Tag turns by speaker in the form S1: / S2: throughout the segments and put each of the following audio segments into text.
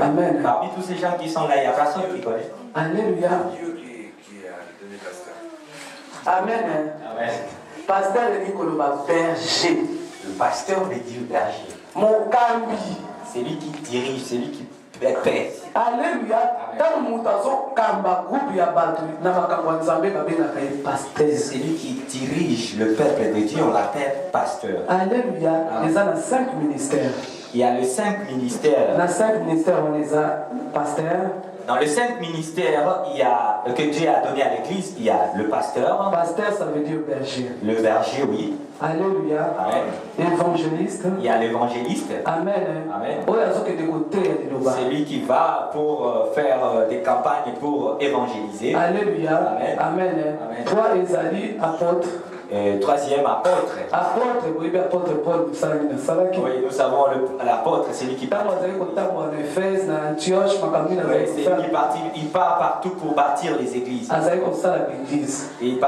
S1: Amen.
S2: Parmi tous ces gens qui sont là, il n'y a personne qui connaît.
S1: Alléluia.
S3: Qui a donné pasteur.
S1: Amen.
S2: Amen.
S1: Pasteur dit que le berger.
S2: Le pasteur veut dire berger.
S1: Mon cambi.
S2: C'est lui qui dirige, c'est lui qui paie.
S1: Alléluia. Tant mutazo kamba groupe ya batu na makambo nzambe babena kay pasteur.
S2: C'est lui qui dirige le peuple de Dieu, on l'appelle pasteur.
S1: Alléluia. Les a 5 ministères.
S2: Il y a les 5 ministères.
S1: Dans 5 ministères, on les a pasteur.
S2: Dans les 5 ministères que Dieu a donné à l'église, il y a le pasteur.
S1: Pasteur, ça veut dire berger.
S2: Le berger, oui.
S1: Alléluia.
S2: Amen.
S1: Évangéliste.
S2: Il y a l'évangéliste.
S1: Amen.
S2: Amen.
S1: C'est
S2: lui qui va pour faire des campagnes pour évangéliser.
S1: Alléluia.
S2: Amen.
S1: Amen.
S2: Amen.
S1: Toi, Esalie, apôtre.
S2: Troisième, apôtre.
S1: Apôtre, oui, apôtre Paul,
S2: oui, nous savons l'apôtre, c'est lui qui part. Il part partout pour bâtir les églises. Et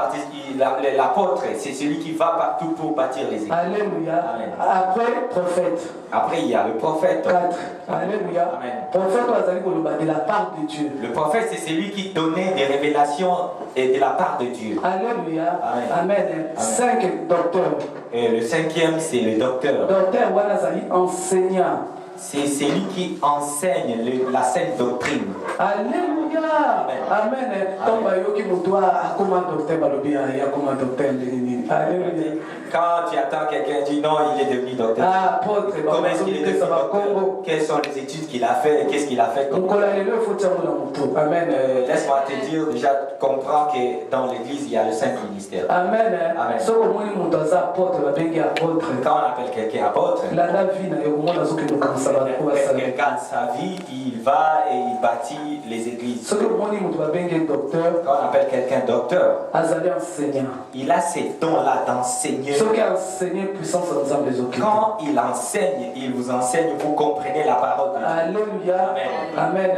S2: l'apôtre, c'est celui qui va partout pour bâtir les églises.
S1: Alléluia.
S2: Amen.
S1: Après, prophète.
S2: Après, il y a le prophète.
S1: 4. Alléluia.
S2: Amen.
S1: Prophète, de la part de Dieu.
S2: Le prophète, c'est celui qui donnait des révélations de la part de Dieu.
S1: Alléluia.
S2: Amen.
S1: Amen. 5 docteurs.
S2: Et le 5e, c'est le docteur.
S1: Docteur, enseignant.
S2: C'est celui qui enseigne la sainte doctrine.
S1: Alléluia. Amen. Alléluia.
S2: Quand tu attends quelqu'un, dit non, il est devenu docteur. Comment est-ce qu'il est devenu docteur? Quelles sont les études qu'il a fait? Qu'est-ce qu'il a fait?
S1: Amen.
S2: Laisse-moi te dire, déjà, comprends que dans l'église, il y a le 5 ministères.
S1: Amen.
S2: Amen. Quand on appelle quelqu'un apôtre, quelqu'un gagne sa vie, il va et il bâtit les églises. Quand on appelle quelqu'un docteur, il a ces dons-là d'enseigner. Quand il enseigne, il vous enseigne, vous comprenez la parole de Dieu.
S1: Alléluia.
S2: Amen.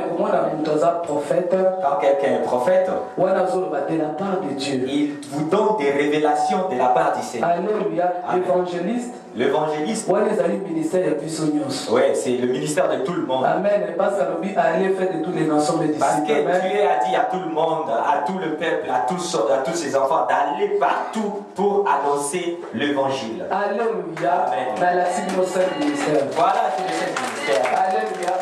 S1: Prophète.
S2: Quand quelqu'un est prophète,
S1: de la part de Dieu.
S2: Il vous donne des révélations de la part du Seigneur.
S1: Alléluia. Évangéliste.
S2: L'évangéliste. Oui, c'est le ministère de tout le monde.
S1: Amen. Parce
S2: que Dieu a dit à tout le monde, à tout le peuple, à tous ses enfants, d'aller partout pour annoncer l'évangile.
S1: Alléluia.
S2: Amen.
S1: Voilà, c'est le ministère. Alléluia.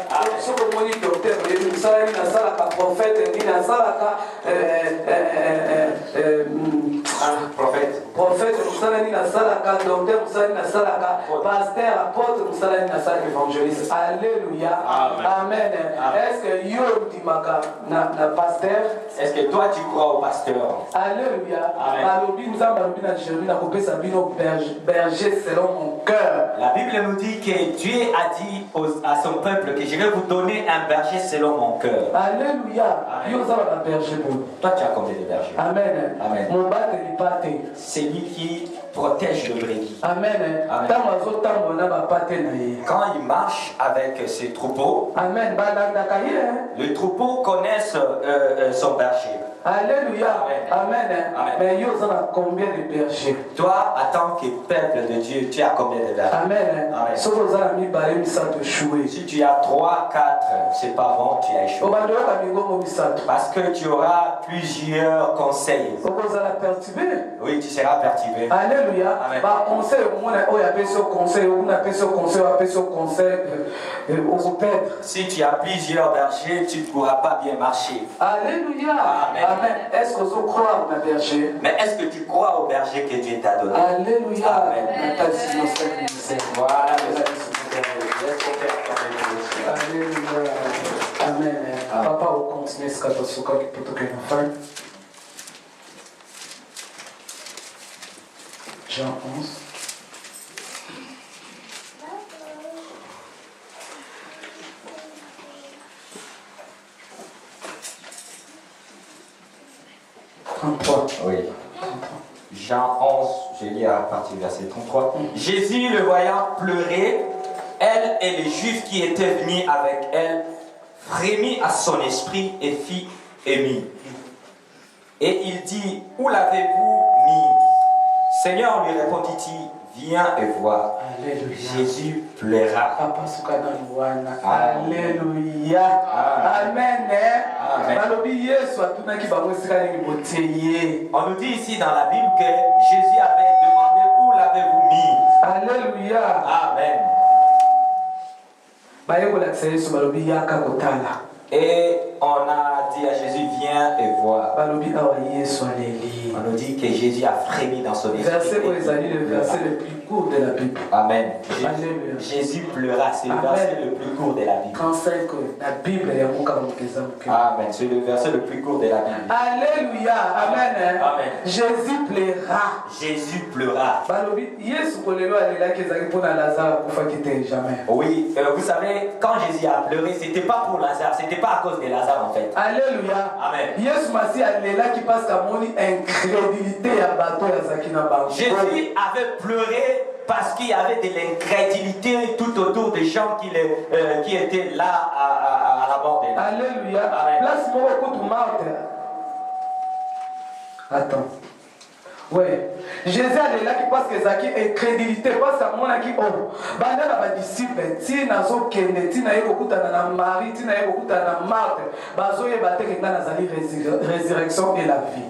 S1: Prophète, docteur, pasteur, apôtre, évangéliste. Alléluia. Amen. Est-ce que yo dimaka na pasteur?
S2: Est-ce que toi tu crois au pasteur?
S1: Alléluia. Berger selon mon cœur.
S2: La Bible nous dit que Dieu a dit à son peuple que je vais vous donner un berger selon mon cœur.
S1: Alléluia.
S2: Toi tu as combien de bergers?
S1: Amen.
S2: Amen.
S1: Mon
S2: c'est lui qui protège le brebis.
S1: Amen.
S2: Amen. Quand il marche avec ses troupeaux,
S1: Amen.
S2: Les troupeaux connaissent son berger.
S1: Alléluia. Amen.
S2: Amen.
S1: Mais yo a combien de bergers?
S2: Toi, en tant que peuple de Dieu, tu as combien de bergers?
S1: Amen.
S2: Amen. Si tu as 3, 4, c'est pas bon, tu as échoué. Parce que tu auras plusieurs conseils. Oui, tu seras perturbé.
S1: Alléluia.
S2: Amen. Si tu as plusieurs bergers, tu ne pourras pas bien marcher.
S1: Alléluia.
S2: Amen.
S1: Amen. Est-ce que vous croyez au berger?
S2: Mais est-ce que tu crois au berger que Dieu t'a donné?
S1: Alléluia.
S2: Amen. Voilà.
S1: Alléluia. Amen. Papa, on continue ce que tu as fait. Jean 11.
S2: Oui. Jean 11, je lis à partir du verset 33. Jésus, le voyant pleurer, elle et les Juifs qui étaient venus avec elle, frémit à son esprit et fit ému. Et il dit, où l'avez-vous mis? Seigneur, lui répondit-il, viens et vois.
S1: Alléluia.
S2: Jésus pleura.
S1: Papa sukana wana.
S2: Amen.
S1: Alléluia. Amen.
S2: Amen.
S1: Balobi Yesu atunaki bango esika nini botieye.
S2: On nous dit ici dans la Bible que Jésus avait demandé où l'avez-vous mis.
S1: Alléluia.
S2: Amen.
S1: Baye kolakisa Yesu balobi yaka kotala.
S2: Et on a dit à Jésus, viens et vois.
S1: Balobi awa Yesu aleli.
S2: On nous dit que Jésus a frémi dans son esprit.
S1: Verset où ezali le verset le plus court de la Bible.
S2: Amen.
S1: Alléluia.
S2: Jésus pleura, c'est le
S1: Amen.
S2: verset le plus court de la Bible.
S1: Quand c'est que la Bible est mon camokeza.
S2: Amen. C'est le verset le plus court de la Bible.
S1: Alléluia. Amen.
S2: Amen.
S1: Jésus pleura.
S2: Jésus pleura.
S1: Balobi Yesu kolelo alela kezaki pona Lazare kufa kite jamais.
S2: Oui, vous savez, quand Jésus a pleuré, c'était pas pour Lazare, c'était pas à cause de Lazare en fait.
S1: Alléluia.
S2: Amen.
S1: Yesu masi alela qui passe à moni incrédulité ya bato ya zaki na bango.
S2: Jésus avait pleuré parce qu'il y avait de l'incrédulité tout autour des gens qui étaient là à la mort.
S1: Alléluia.
S2: Amen.
S1: Place moko kutu Marthe. Attends. Ouais. Jésus est là qui passe que zaki incrédulité passe à mon qui oh. Banda na ba disciple ti nazo kende ti na yeko kutana na Marie ti na yeko kutana na Marthe. Bazo ye bateke ngana zali résurrection et la vie.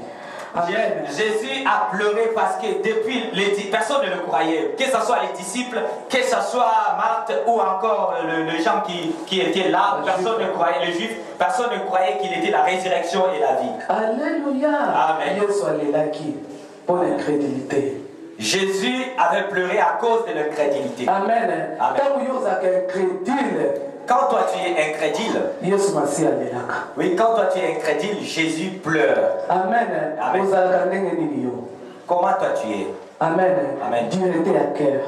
S1: Amen.
S2: Jésus a pleuré parce que depuis personne ne le croyait, que ce soit les disciples, que ce soit Marthe ou encore les gens qui étaient là, personne ne croyait, les juifs, personne ne croyait qu'il était la résurrection et la vie.
S1: Alléluia.
S2: Amen.
S1: Yesu alela qui pour l'incrédulité.
S2: Jésus avait pleuré à cause de l'incrédulité.
S1: Amen.
S2: Amen.
S1: Quand vous êtes incrédule,
S2: Quand toi tu es incrédule,
S1: Yesu masi alelaka.
S2: oui, quand toi tu es incrédule, Jésus pleure.
S1: Amen.
S2: Amen.
S1: Vous allez ndenge nini yo.
S2: Comment toi tu es?
S1: Amen.
S2: Amen.
S1: Dureté à cœur.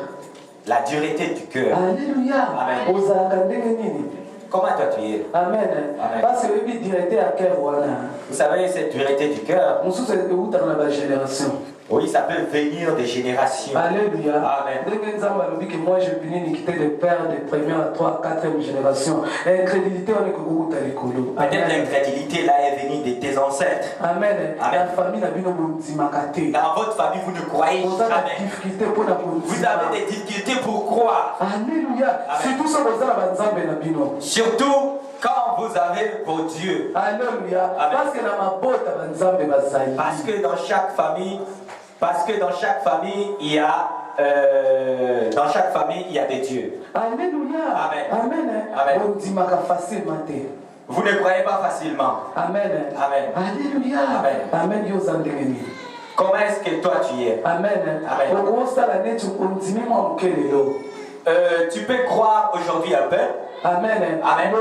S2: La dureté du cœur.
S1: Alléluia.
S2: Amen.
S1: Vous allez ndenge nini.
S2: Comment toi tu es?
S1: Amen.
S2: Amen.
S1: Parce que oui, dureté à cœur voilà.
S2: Vous savez, cette dureté du cœur,
S1: On se fait où dans la génération.
S2: oui, ça peut venir des générations.
S1: Alléluia.
S2: Amen.
S1: Ndenge nzambe alobi que moi je punis l'iniquité des pères de première à 3 4e génération. Incrédulité on est kokuta likolo.
S2: Peut-être l'incrédulité là est venue de tes ancêtres.
S1: Amen.
S2: Amen.
S1: La famille n'a bino muntimakate.
S2: Dans votre famille, vous ne croyez
S1: Vous avez
S2: jamais.
S1: des difficultés pour la
S2: Vous avez des difficultés pour croire.
S1: Alléluia.
S2: Amen.
S1: C'est tout ça vous avez la nzambe na bino.
S2: Surtout quand vous avez vos dieux.
S1: Alléluia.
S2: Amen.
S1: Parce que na mabota ba nzambe bazali.
S2: Parce que dans chaque famille, il y a des dieux.
S1: Alléluia.
S2: Amen.
S1: Amen.
S2: Amen.
S1: On dit maka facilement.
S2: Vous ne croyez pas facilement.
S1: Amen.
S2: Amen.
S1: Alléluia.
S2: Amen.
S1: Amen. Yo zandengeni.
S2: Comment est-ce que toi tu es?
S1: Amen.
S2: Amen.
S1: Au ça la net on dit moi mkelelo.
S2: Tu peux croire aujourd'hui un peu,
S1: Amen.
S2: Amen.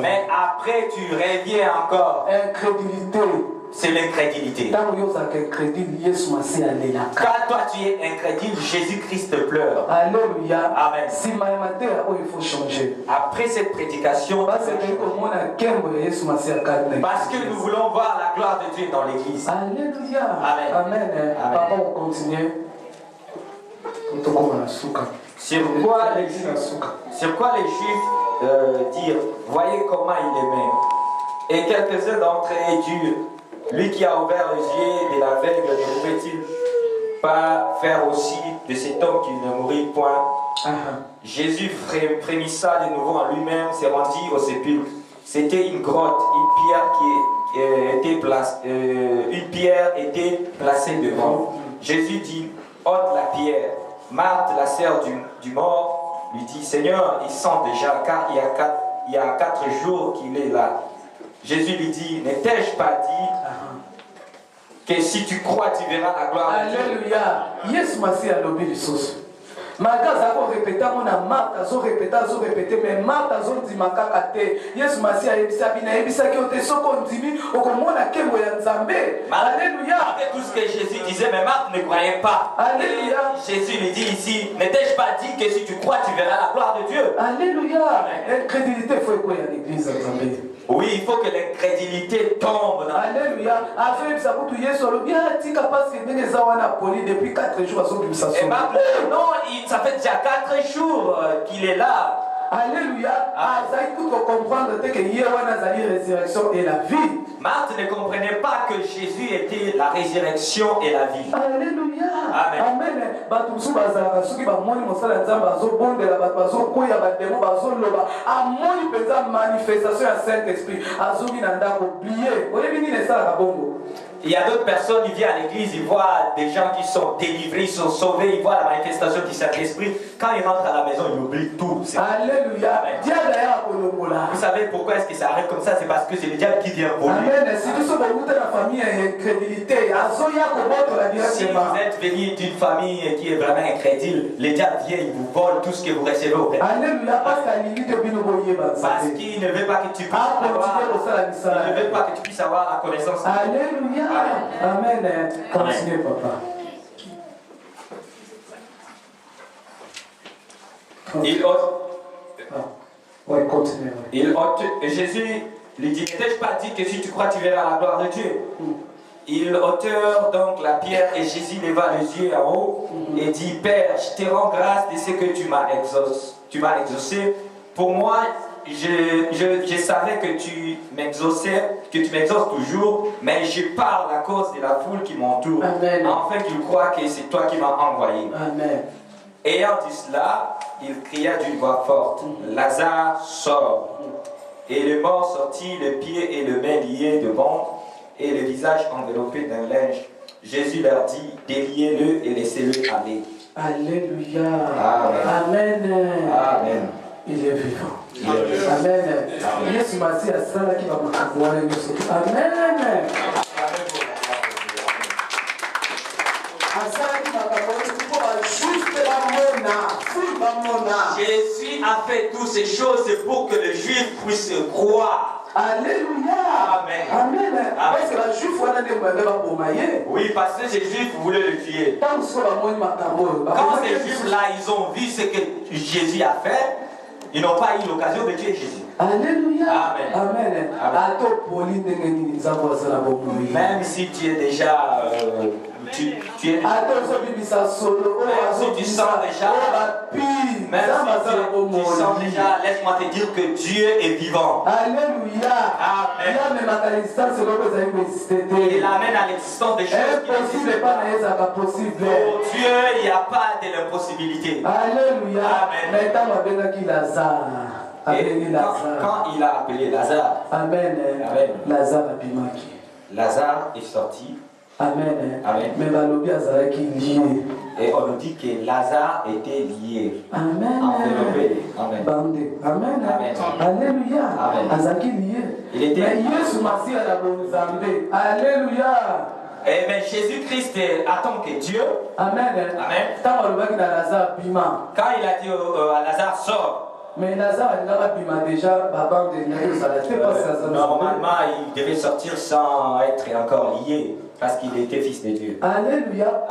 S1: Mais
S2: mais après tu reviens encore.
S1: incrédulité.
S2: C'est l'incrédulité.
S1: Tant yo za incrédule Yesu masi alela.
S2: Quand toi tu es incrédule, Jésus-Christ pleure.
S1: Alléluia.
S2: Amen.
S1: Si maïmater il faut changer.
S2: Après cette prédication,
S1: Parce
S2: que nous voulons voir la gloire de Dieu dans l'église.
S1: Alléluia.
S2: Amen.
S1: Amen.
S2: Amen.
S1: Papa, on continue.
S2: Sur quoi les Juifs dirent, voyez comment il aimait. Et quelques-uns d'entre eux dirent, lui qui a ouvert les yeux de l'aveugle, ne pouvait-il pas faire aussi de cet homme qu'il ne mourit point? Jésus frémissa de nouveau en lui-même, se rendit au sépulcre. C'était une grotte, une pierre était placée devant. Jésus dit, ôte la pierre. Marthe, la sœur du mort, lui dit, Seigneur, il sent déjà, car il y a 4 jours qu'il est là. Jésus lui dit, ne t'ai-je pas dit que si tu crois, tu verras la gloire de Dieu?
S1: Alléluia. Yes, merci à l'obé du sauce. Marthe a répété, mais Marthe a dit makakate. Yes, merci à Ebisabina, Ebisa qui ont été sokondimi, au komona kembo ya nzambe. Alléluia.
S2: Après tout ce que Jésus disait, mais Marthe ne croyait pas.
S1: Alléluia.
S2: Jésus lui dit ici, ne t'ai-je pas dit que si tu crois, tu verras la gloire de Dieu?
S1: Alléluia. L'incrédulité faut quoi à l'église nzambe.
S2: Oui, il faut que l'incrédulité tombe dans.
S1: Alléluia. Afin ça pour tuer sur le bien, tika parce que ndenge za wana poli depuis 4 jours à son
S2: Et Marthe, non, ça fait déjà 4 jours qu'il est là.
S1: Alléluia. Ça il faut comprendre que Yewana Zali résurrection et la vie.
S2: Marthe ne comprenait pas que Jésus était la résurrection et la vie.
S1: Alléluia.
S2: Amen.
S1: Amen. Batusu bazala soki ba moni mosala nzamba zo bondela bazo koya ba démon bazo loba amoni penza manifestation ya Saint-Esprit azoki na ndako oublier. Oyebi ni nesala ka bongo.
S2: Il y a d'autres personnes, ils viennent à l'église, ils voient des gens qui sont délivrés, ils sont sauvés, ils voient la manifestation du Saint-Esprit. Quand ils rentrent à la maison, ils oublient tout.
S1: Alléluia.
S2: Vous savez pourquoi est-ce que ça arrive comme ça? C'est parce que c'est le diable qui vient voler.
S1: Amen. Si vous
S2: êtes venu d'une famille qui est vraiment incrédule, le diable vient, il vous vole tout ce que vous recevez au
S1: Alléluia.
S2: Parce qu'il ne veut pas que tu puisses avoir, il ne veut pas que tu puisses avoir la connaissance.
S1: Alléluia. Amen. Continuez, papa.
S2: Jésus lui dit, n'étais-je pas dit que si tu crois, tu verras la gloire de Dieu? Il ôteur donc la pierre et Jésus leva les yeux en haut et dit, Père, je te rends grâce de ce que tu m'as exaucé. Pour moi, je savais que tu m'exauçais, que tu m'exauces toujours, mais je parle à cause de la foule qui m'entoure, afin qu'ils croient que c'est toi qui m'as envoyé.
S1: Amen.
S2: Ayant dit cela, il cria d'une voix forte, Lazare sort. Et le mort sortit, le pied et le main liés de bandes, et le visage enveloppé d'un linge. Jésus leur dit, déliez-le et laissez-le aller.
S1: Alléluia.
S2: Amen.
S1: Amen.
S2: Amen.
S1: Il est vivant. Amen. Yesu masi asala qui va m'avoir Amen.
S2: Jésus a fait toutes ces choses pour que le juif puisse croire.
S1: Alléluia.
S2: Amen.
S1: Amen. Parce que la juif
S2: oui, parce que ces juifs voulaient le tuer. Quand ces juifs là, ils ont vu ce que Jésus a fait, ils n'ont pas eu l'occasion de tuer Jésus.
S1: Alléluia.
S2: Amen.
S1: Amen.
S2: Même si tu es déjà tu es même si tu sens déjà, laisse-moi te dire que Dieu est vivant.
S1: Alléluia.
S2: Amen. Il amène à l'existence des choses qui n'existent pas. Pour Dieu, il n'y a pas de l'impossibilité.
S1: Alléluia.
S2: Amen. Et quand il a appelé Lazare,
S1: Amen.
S2: Lazare est sorti.
S1: Amen.
S2: Amen. Et on nous dit que Lazare était lié.
S1: Amen.
S2: Enveloppé. Amen.
S1: Amen.
S2: Amen.
S1: Alléluia.
S2: Amen. Il était.
S1: Alléluia.
S2: Mais Jésus-Christ attend que Dieu.
S1: Amen.
S2: Amen. Quand il a dit à Lazare, sors.
S1: Mais Lazare déjà
S2: normalement, il devait sortir sans être encore lié, parce qu'il était fils de Dieu.
S1: Alléluia.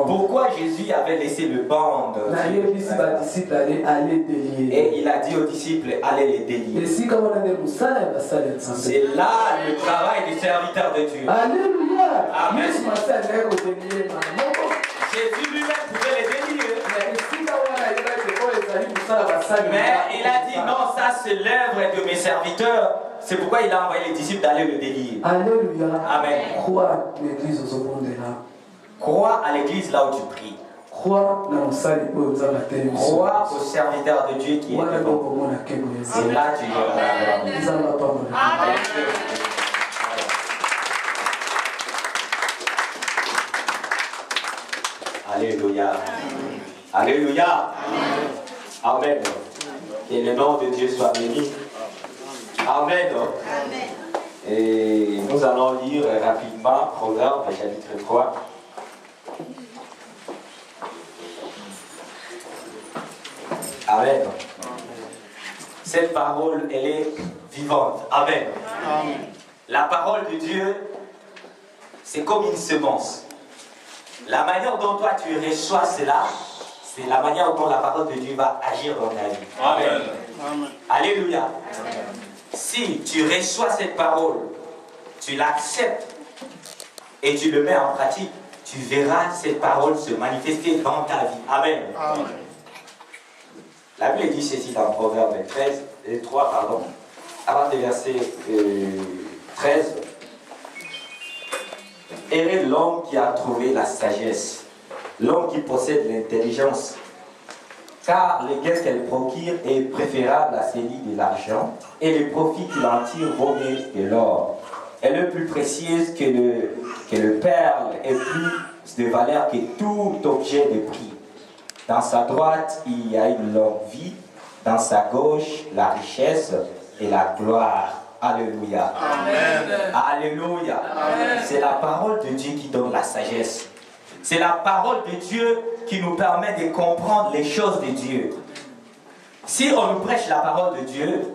S2: Pourquoi Jésus avait laissé le bande? Et il a dit aux disciples, allez les délier. C'est là le travail du serviteur de Dieu.
S1: Alléluia.
S2: Amen. Jésus lui-même pouvait les délier. Mais il a dit non, ça c'est l'œuvre de mes serviteurs. C'est pourquoi il a envoyé les disciples d'aller le délier.
S1: Alléluia.
S2: Amen. Crois à l'église là où tu pries. Crois au serviteur de Dieu qui est devant. Et là tu verras la gloire. Alléluia. Alléluia. Amen. Que le nom de Dieu soit béni. Amen. Et nous allons lire rapidement Proverbe chapitre 3. Amen. Cette parole, elle est vivante. Amen. La parole de Dieu, c'est comme une semence. La manière dont toi tu reçois cela, c'est la manière dont la parole de Dieu va agir dans ta vie. Amen. Amen. Alléluia. Amen. Si tu reçois cette parole, tu l'acceptes et tu le mets en pratique, tu verras cette parole se manifester dans ta vie. Amen. Amen. La Bible dit ceci dans Proverbe 3, à partir du verset 13. Heureux l'homme qui a trouvé la sagesse, l'homme qui possède l'intelligence, car le gain qu'elle procure est préférable à celui de l'argent, et le profit qu'il en tire vaut mieux que l'or. Elle est plus précieuse que le perle et plus de valeur que tout objet de prix. Dans sa droite, il y a une longue vie, dans sa gauche, la richesse et la gloire. Alléluia.
S1: Amen.
S2: Alléluia. C'est la parole de Dieu qui donne la sagesse. C'est la parole de Dieu qui nous permet de comprendre les choses de Dieu. Si on nous prêche la parole de Dieu,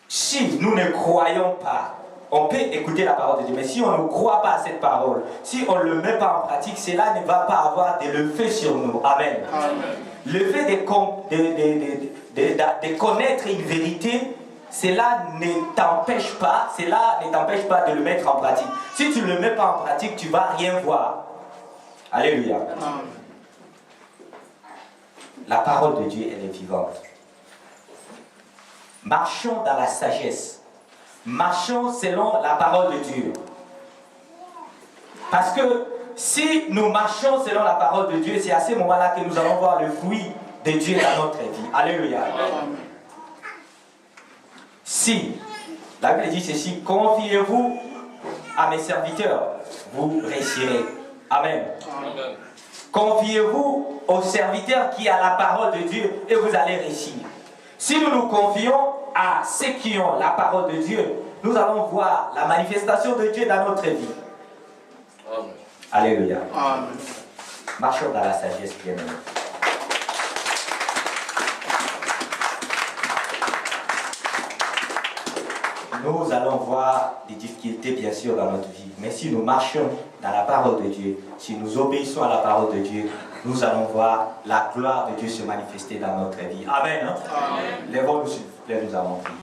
S2: si nous ne croyons pas, on peut écouter la parole de Dieu, mais si on ne croit pas à cette parole, si on ne le met pas en pratique, cela ne va pas avoir de l'effet sur nous. Amen. Le fait de connaître une vérité, cela ne t'empêche pas de le mettre en pratique. Si tu ne le mets pas en pratique, tu ne vas rien voir. Alléluia. La parole de Dieu, elle est vivante. Marchons dans la sagesse. Marchons selon la parole de Dieu. Parce que si nous marchons selon la parole de Dieu, c'est à ce moment-là que nous allons voir le fruit de Dieu dans notre vie. Alléluia. Si, la Bible dit ceci, confiez-vous à mes serviteurs, vous réussirez. Amen. Confiez-vous aux serviteurs qui a la parole de Dieu et vous allez réussir. Si nous nous confions à ceux qui ont la parole de Dieu, nous allons voir la manifestation de Dieu dans notre vie. Amen. Alléluia. Amen. Marchons dans la sagesse, bien-aimés. Nous allons voir des difficultés, bien sûr, dans notre vie. Mais si nous marchons dans la parole de Dieu, si nous obéissons à la parole de Dieu, nous allons voir la gloire de Dieu se manifester dans notre vie. Amen. Hein? Amen. Lèvons-nous, s'il vous plaît, nous avons prié.